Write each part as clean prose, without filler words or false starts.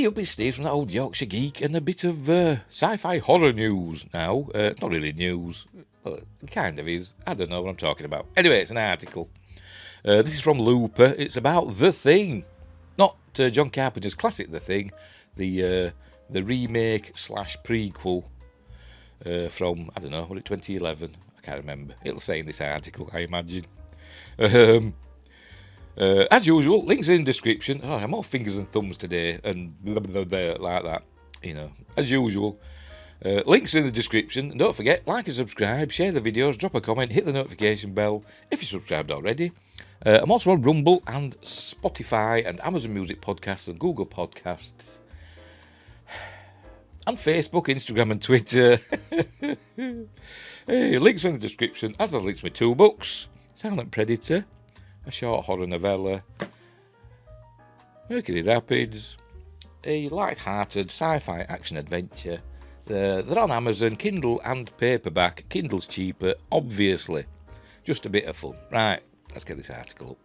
Hey up, it's Steve from the old Yorkshire Geek, and a bit of sci-fi horror news now. It's not really news. Well, it kind of is. I don't know what I'm talking about. Anyway, it's an article. This is from Looper. It's about The Thing. Not John Carpenter's classic The Thing. The remake / prequel from, I don't know, was it 2011? I can't remember. It'll say in this article, I imagine. As usual, links in the description. Oh, I'm all fingers and thumbs today, and blah, blah, blah, like that. You know, as usual. Links in the description. And don't forget, like and subscribe, share the videos, drop a comment, hit the notification bell if you're subscribed already. I'm also on Rumble and Spotify and Amazon Music Podcasts and Google Podcasts. And Facebook, Instagram and Twitter. Hey, links in the description, as are links to my 2 books. Silent Predator, a short horror novella, Mercury Rapids, a light-hearted sci-fi action-adventure. They're on Amazon, Kindle and paperback. Kindle's cheaper, obviously. Just a bit of fun. Right, let's get this article up.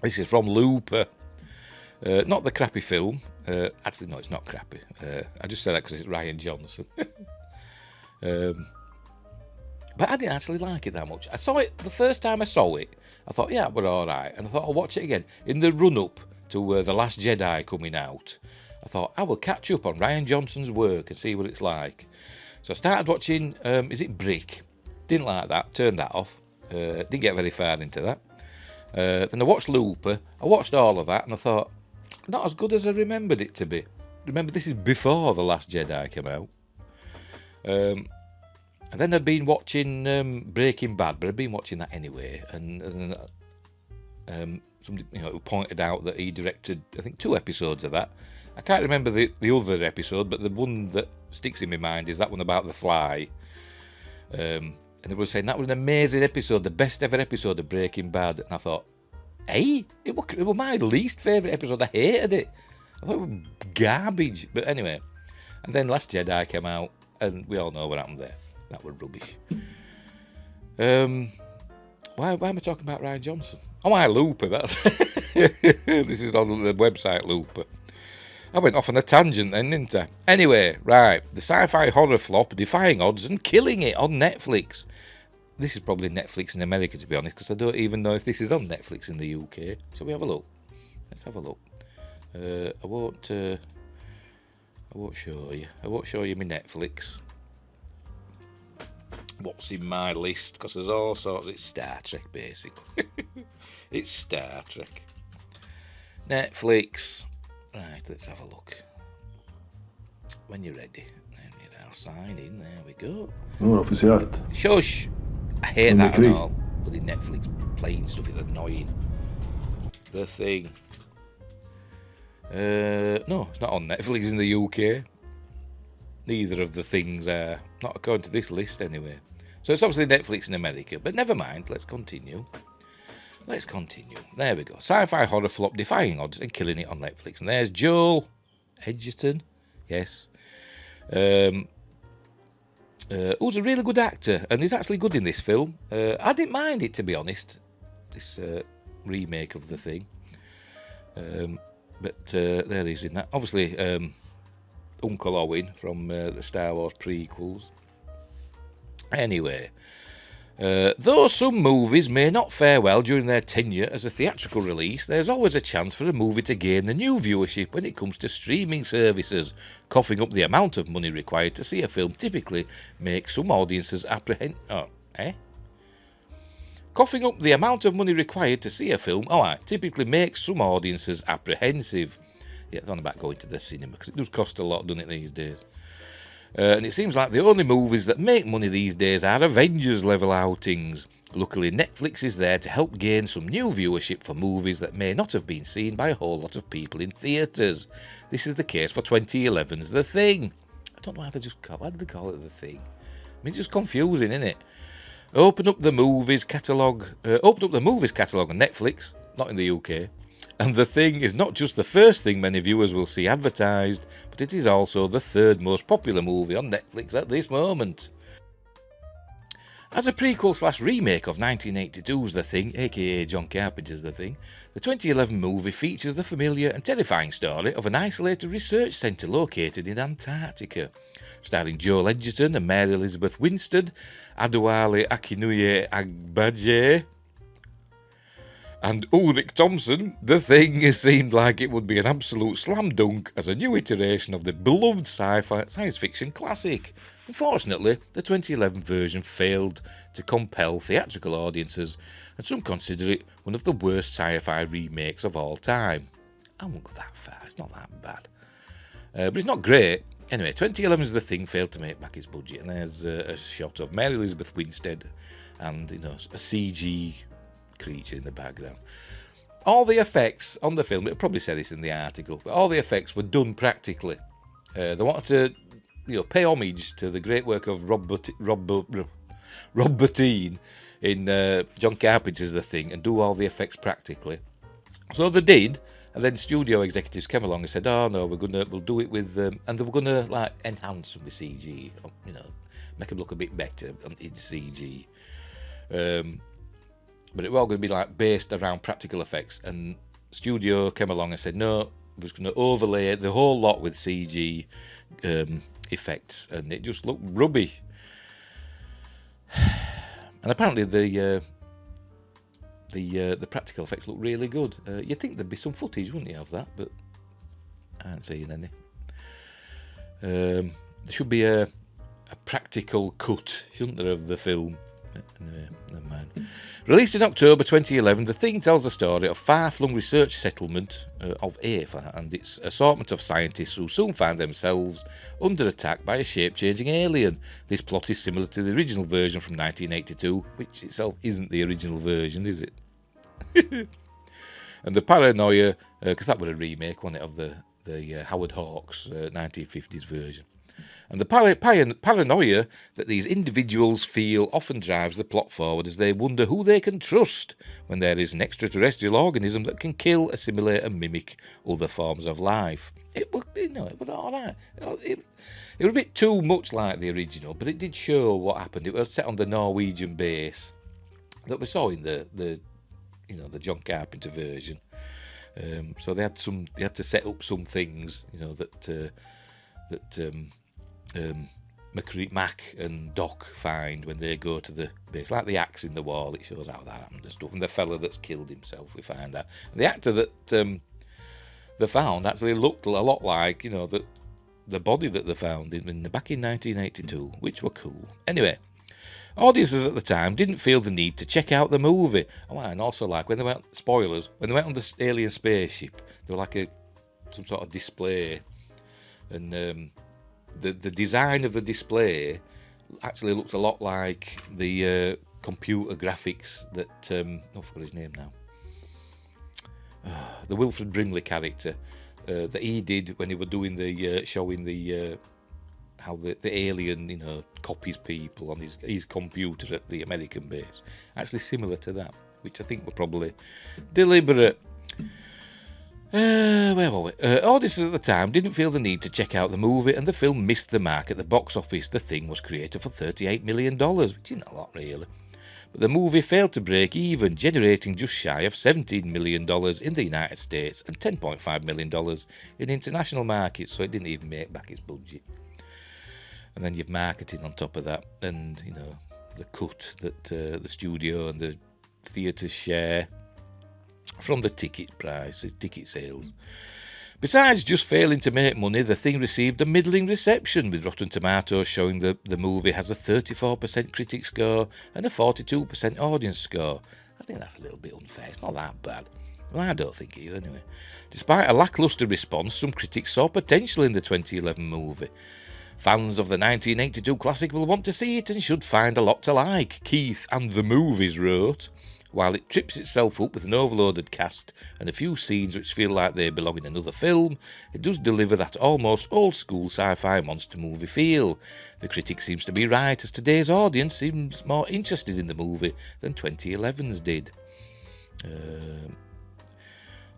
This is from Looper. Not the crappy film. Actually, no, it's not crappy. I just say that because it's Ryan Johnson. But I didn't actually like it that much. I saw it the first time I saw it. I thought, yeah, we're all right. And I thought, I'll watch it again. In the run-up to The Last Jedi coming out, I thought, I will catch up on Ryan Johnson's work and see what it's like. So I started watching, is it Brick? Didn't like that. Turned that off. Didn't get very far into that. Then I watched Looper. I watched all of that and I thought, not as good as I remembered it to be. Remember, this is before The Last Jedi came out. And then I'd been watching Breaking Bad, but I'd been watching that anyway. And somebody pointed out that he directed, I think, 2 episodes of that. I can't remember the other episode, but the one that sticks in my mind is that one about the fly. And they were saying that was an amazing episode, the best ever episode of Breaking Bad. And I thought, hey, it was my least favourite episode. I hated it. I thought it was garbage. But anyway, and then Last Jedi came out, and we all know what happened there. That was rubbish. Why am I talking about Ryan Johnson? Oh, my Looper, that's... This is on the website Looper. I went off on a tangent then, didn't I? Anyway, right, the sci-fi horror flop defying odds and killing it on Netflix. This is probably Netflix in America, to be honest, because I don't even know if this is on Netflix in the UK. Shall we have a look? Let's have a look. I won't show you. I won't show you my Netflix. What's in my list, because there's all sorts. It's Star Trek, basically. It's Star Trek. Netflix. Right, let's have a look. When you're ready. I'll sign in. There we go. Shush! I hate that and all. Bloody Netflix playing stuff is annoying. The Thing. No, it's not on Netflix in the UK. Neither of the things are. Not according to this list, anyway. So it's obviously Netflix in America, but never mind. Let's continue. There we go. Sci-fi horror flop defying odds and killing it on Netflix. And there's Joel Edgerton. Yes. Who's a really good actor, and he's actually good in this film. I didn't mind it, to be honest. This remake of The Thing. But there he is in that. Obviously, Uncle Owen from the Star Wars prequels. Anyway, though some movies may not fare well during their tenure as a theatrical release, there's always a chance for a movie to gain a new viewership when it comes to streaming services. Coughing up the amount of money required to see a film typically makes some audiences Coughing up the amount of money required to see a film, typically makes some audiences apprehensive. Yeah, it's on about going to the cinema, because it does cost a lot, doesn't it, these days? And it seems like the only movies that make money these days are Avengers-level outings. Luckily, Netflix is there to help gain some new viewership for movies that may not have been seen by a whole lot of people in theatres. This is the case for 2011's The Thing. I don't know why did they call it The Thing? I mean, it's just confusing, isn't it? Open up the movies catalogue on Netflix, not in the UK. And The Thing is not just the first thing many viewers will see advertised, but it is also the 3rd most popular movie on Netflix at this moment. As a prequel/remake of 1982's The Thing, aka John Carpenter's The Thing, the 2011 movie features the familiar and terrifying story of an isolated research centre located in Antarctica, starring Joel Edgerton and Mary Elizabeth Winstead, Adewale Akinnuoye Agbaje, and Ulrich Thompson. The Thing seemed like it would be an absolute slam dunk as a new iteration of the beloved sci-fi science fiction classic. Unfortunately, the 2011 version failed to compel theatrical audiences, and some consider it one of the worst sci-fi remakes of all time. I won't go that far, it's not that bad. But it's not great. Anyway, 2011's The Thing failed to make back its budget, and there's a shot of Mary Elizabeth Winstead and, a CG creature in the background. All the effects on the film, it'll probably say this in the article, but all the effects were done practically. They wanted to, pay homage to the great work of Rob Bottin in John Carpenter's The Thing and do all the effects practically. So they did, and then studio executives came along and said, "Oh no, we'll do it with," and they were gonna enhance them with CG, make them look a bit better in CG. But it was all going to be based around practical effects, and studio came along and said, "No, we're just going to overlay the whole lot with CG effects," and it just looked rubbish. And apparently the practical effects look really good. You'd think there'd be some footage, wouldn't you, of that? But I haven't seen any. There should be a practical cut, shouldn't there, of the film? Anyway, never mind. Released in October 2011, The Thing tells the story of far-flung research settlement of Ava and its assortment of scientists who soon find themselves under attack by a shape-changing alien. This plot is similar to the original version from 1982, which itself isn't the original version, is it? And the paranoia, because that was a remake, wasn't it, of the Howard Hawks 1950s version. And the paranoia that these individuals feel often drives the plot forward as they wonder who they can trust when there is an extraterrestrial organism that can kill, assimilate and mimic other forms of life. It was all right. It was a bit too much like the original, but it did show what happened. It was set on the Norwegian base that we saw in the John Carpenter version. So they had to set up some things, that Mac and Doc find when they go to the base, like the axe in the wall. It shows how that happened and stuff. And the fella that's killed himself, we find out. And the actor that they found actually looked a lot like the body that they found back in 1982, which were cool. Anyway, audiences at the time didn't feel the need to check out the movie. Oh, and also when they went, spoilers, when they went on the alien spaceship, they were some sort of display, and the design of the display actually looked a lot like the computer graphics that I forgot his name now. The Wilfred Brimley character that he did when he was doing the showing the how the alien copies people on his computer at the American base. Actually similar to that, which I think were probably deliberate. Where were we? Audiences at the time didn't feel the need to check out the movie, and the film missed the mark at the box office. The Thing was created for $38 million, which isn't a lot really. But the movie failed to break even, generating just shy of $17 million in the United States and $10.5 million in international markets, so it didn't even make back its budget. And then you've marketing on top of that, and the cut that the studio and the theatres share from the ticket price, the ticket sales. Besides just failing to make money, The Thing received a middling reception, with Rotten Tomatoes showing that the movie has a 34% critic score and a 42% audience score. I think that's a little bit unfair. It's not that bad. Well, I don't think either, anyway. Despite a lacklustre response, some critics saw potential in the 2011 movie. Fans of the 1982 classic will want to see it and should find a lot to like, Keith and the Movies wrote. While it trips itself up with an overloaded cast and a few scenes which feel like they belong in another film, it does deliver that almost old-school sci-fi monster movie feel. The critic seems to be right, as today's audience seems more interested in the movie than 2011's did.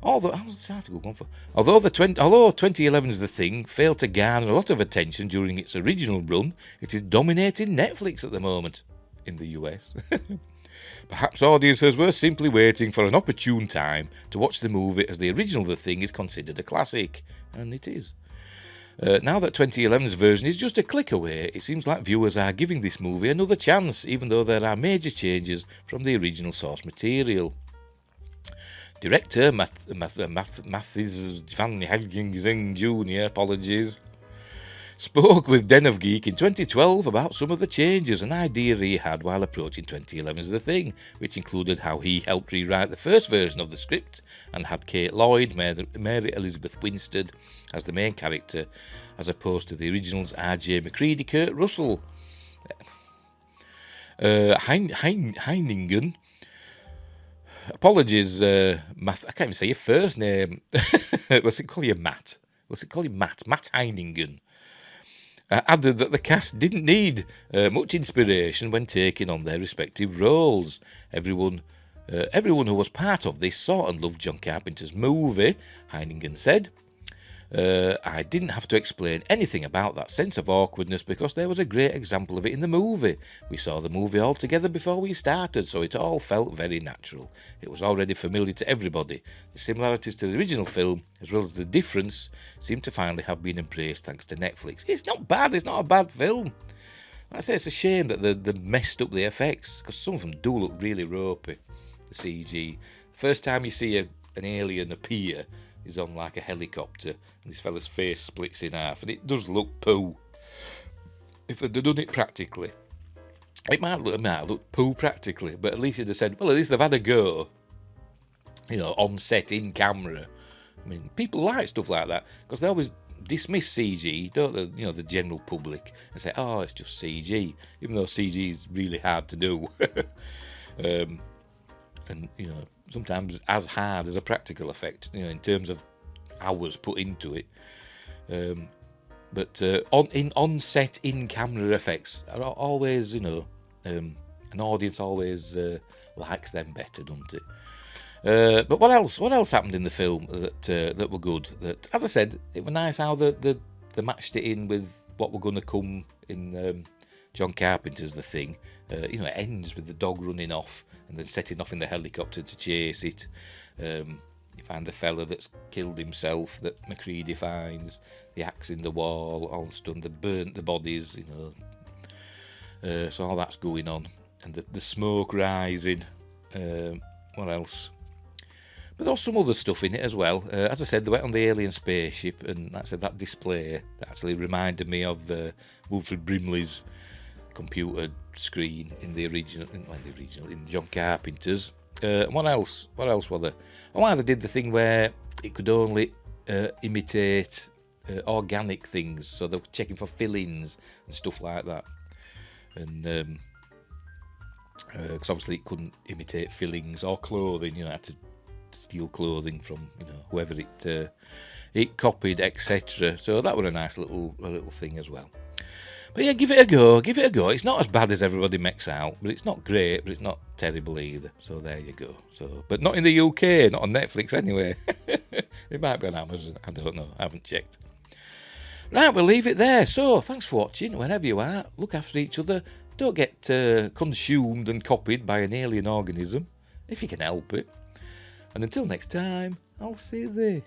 Although 2011's The Thing failed to garner a lot of attention during its original run, it is dominating Netflix at the moment. in the US. Perhaps audiences were simply waiting for an opportune time to watch the movie, as the original The Thing is considered a classic, and it is. Now that 2011's version is just a click away, it seems like viewers are giving this movie another chance, even though there are major changes from the original source material. Director Matthijs van Helgingen Jr., apologies, spoke with Den of Geek in 2012 about some of the changes and ideas he had while approaching 2011's The Thing, which included how he helped rewrite the first version of the script and had Kate Lloyd, Mary Elizabeth Winstead, as the main character, as opposed to the original's R.J. McCready, Kurt Russell. Heiningen. Apologies, Matt. I can't even say your first name. What's it call you, Matt? What's it call you, Matt? Matt Heiningen. Added that the cast didn't need much inspiration when taking on their respective roles. Everyone who was part of this saw and loved John Carpenter's movie, Heiningen said. I didn't have to explain anything about that sense of awkwardness because there was a great example of it in the movie. We saw the movie all together before we started, so it all felt very natural. It was already familiar to everybody. The similarities to the original film, as well as the difference, seem to finally have been embraced thanks to Netflix. It's not bad, it's not a bad film. Like I say, it's a shame that they messed up the effects, because some of them do look really ropey, the CG. First time you see an alien appear, he's on like a helicopter, and this fella's face splits in half, and it does look poo. If they'd done it practically, it might look poo practically, but at least they'd have said, well, at least they've had a go, on set, in camera. I mean, people like stuff like that, because they always dismiss CG, don't they, the general public, and say, oh, it's just CG, even though CG is really hard to do. And, sometimes as hard as a practical effect, in terms of hours put into it. But on-set, in-camera effects are always, an audience always likes them better, doesn't it? But what else happened in the film that were good? That, as I said, it was nice how they matched it in with what were going to come in John Carpenter's The Thing. It ends with the dog running off and then setting off in the helicopter to chase it. You find the fella that's killed himself that McCready finds, the axe in the wall, all stunned, they burnt the bodies, so all that's going on. And the smoke rising. What else? But there's some other stuff in it as well. As I said, they went on the alien spaceship, and like I said, that display that actually reminded me of Wilfred Brimley's computer screen in the original, in John Carpenter's. What else were there? They did the thing where it could only imitate organic things, so they were checking for fillings and stuff like that. And because obviously it couldn't imitate fillings or clothing, it had to steal clothing from whoever it copied, etc. So that was a nice little thing as well. But yeah, give it a go. It's not as bad as everybody makes out, but it's not great, but it's not terrible either. So there you go. But not in the UK, not on Netflix anyway. It might be on Amazon, I don't know, I haven't checked. Right, we'll leave it there. So thanks for watching. Wherever you are, look after each other. Don't get consumed and copied by an alien organism, if you can help it. And until next time, I'll see you there.